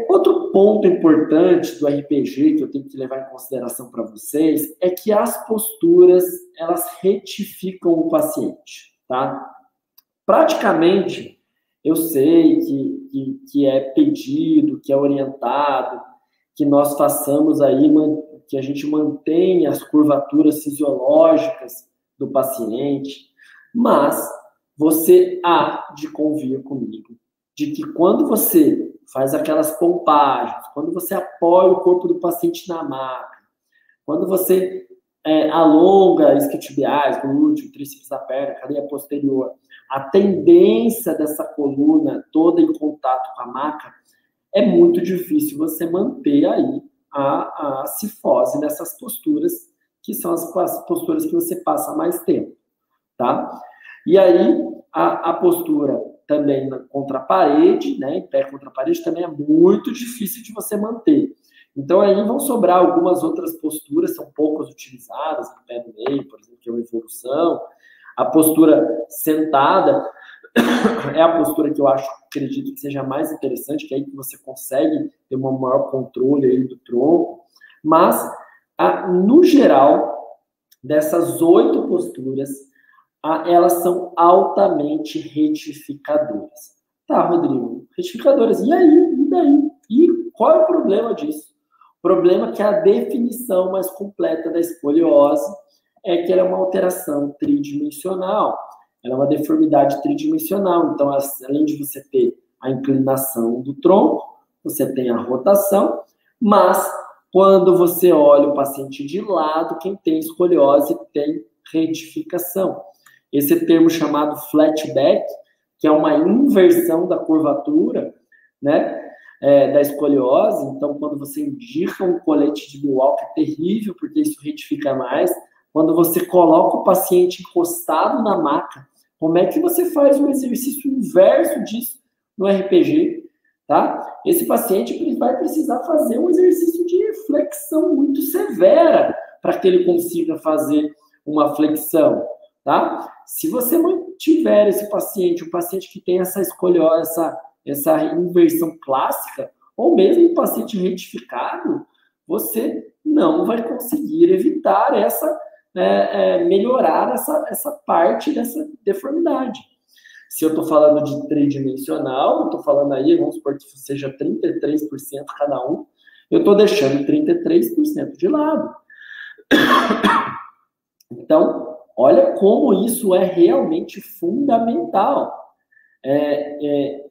Outro ponto importante do RPG que eu tenho que levar em consideração para vocês é que as posturas, elas retificam o paciente, tá? Praticamente, eu sei que é pedido, que é orientado, que nós façamos aí, que a gente mantenha as curvaturas fisiológicas do paciente, mas você há de convir comigo de que quando você faz aquelas pompagens, quando você apoia o corpo do paciente na maca, quando você alonga isquiotibiais, glúteo, tríceps da perna, cadeia posterior, a tendência dessa coluna toda em contato com a maca, é muito difícil você manter aí a cifose nessas posturas, que são as posturas que você passa mais tempo, tá? E aí, a postura também contra a parede, né, em pé contra a parede, também é muito difícil de você manter. Então, aí vão sobrar algumas outras posturas, são poucas utilizadas, em pé no meio, por exemplo, que é uma evolução. A postura sentada é a postura que eu acredito que seja mais interessante, que é aí que você consegue ter um maior controle aí do tronco. Mas, no geral, dessas 8 posturas, elas são altamente retificadoras. Tá, Rodrigo, retificadoras. E aí? E daí? E qual é o problema disso? O problema é que a definição mais completa da escoliose é que ela é uma alteração tridimensional. Ela é uma deformidade tridimensional. Então, além de você ter a inclinação do tronco, você tem a rotação, mas quando você olha o paciente de lado, quem tem escoliose tem retificação. Esse termo chamado flat back, que é uma inversão da curvatura, né, da escoliose. Então, quando você indica um colete de Milwaukee, é terrível, porque isso retifica mais. Quando você coloca o paciente encostado na maca, como é que você faz um exercício inverso disso no RPG, tá? Esse paciente ele vai precisar fazer um exercício de flexão muito severa para que ele consiga fazer uma flexão, tá? Se você mantiver esse paciente, um paciente que tem essa escoliose, essa inversão clássica, ou mesmo um paciente retificado, você não vai conseguir evitar melhorar essa parte dessa deformidade. Se eu estou falando de tridimensional, eu estou falando aí, vamos supor que seja 33% cada um, eu estou deixando 33% de lado. Então, olha como isso é realmente fundamental.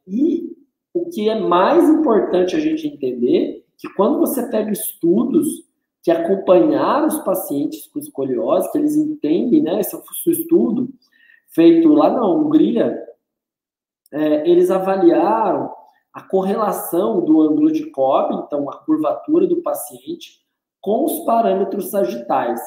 E o que é mais importante a gente entender, que quando você pega estudos que acompanharam os pacientes com escoliose, que eles entendem, né, esse estudo feito lá na Hungria, eles avaliaram a correlação do ângulo de Cobb, então a curvatura do paciente, com os parâmetros sagitais.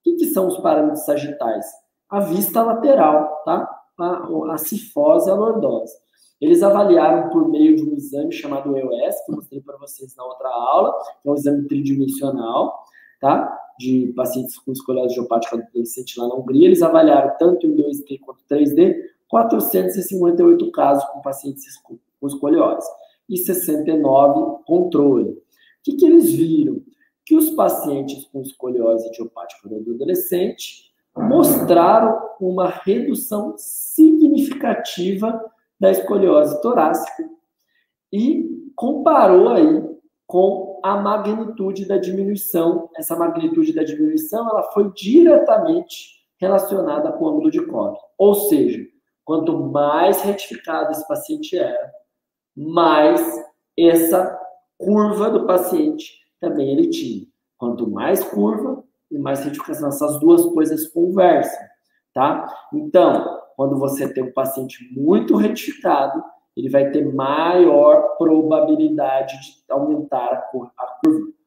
O que são os parâmetros sagitais? A vista lateral, tá? A cifose e a lordose. Eles avaliaram por meio de um exame chamado EOS, que eu mostrei para vocês na outra aula, que é um exame tridimensional, tá? De pacientes com escoliose idiopática adolescente lá na Hungria. Eles avaliaram tanto em 2D quanto 3D, 458 casos com pacientes com escoliose e 69 controle. O que eles viram? Que os pacientes com escoliose idiopática do adolescente mostraram uma redução significativa da escoliose torácica e comparou aí com a magnitude da diminuição. Essa magnitude da diminuição ela foi diretamente relacionada com o ângulo de Cobb. Ou seja, quanto mais retificado esse paciente era, mais essa curva do paciente também ele tinha. Quanto mais curva e mais retificação, essas duas coisas conversam, tá? Então, quando você tem um paciente muito retificado, ele vai ter maior probabilidade de aumentar a curva,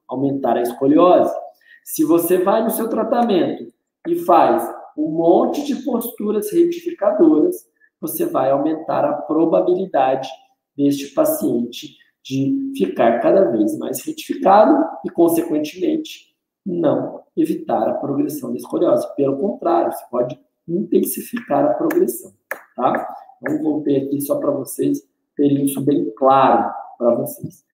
aumentar a escoliose. Se você vai no seu tratamento e faz um monte de posturas retificadoras, você vai aumentar a probabilidade deste paciente de ficar cada vez mais retificado e, consequentemente, não evitar a progressão da escoliose. Pelo contrário, você pode intensificar a progressão, tá? Então, voltei aqui só para vocês terem isso bem claro para vocês.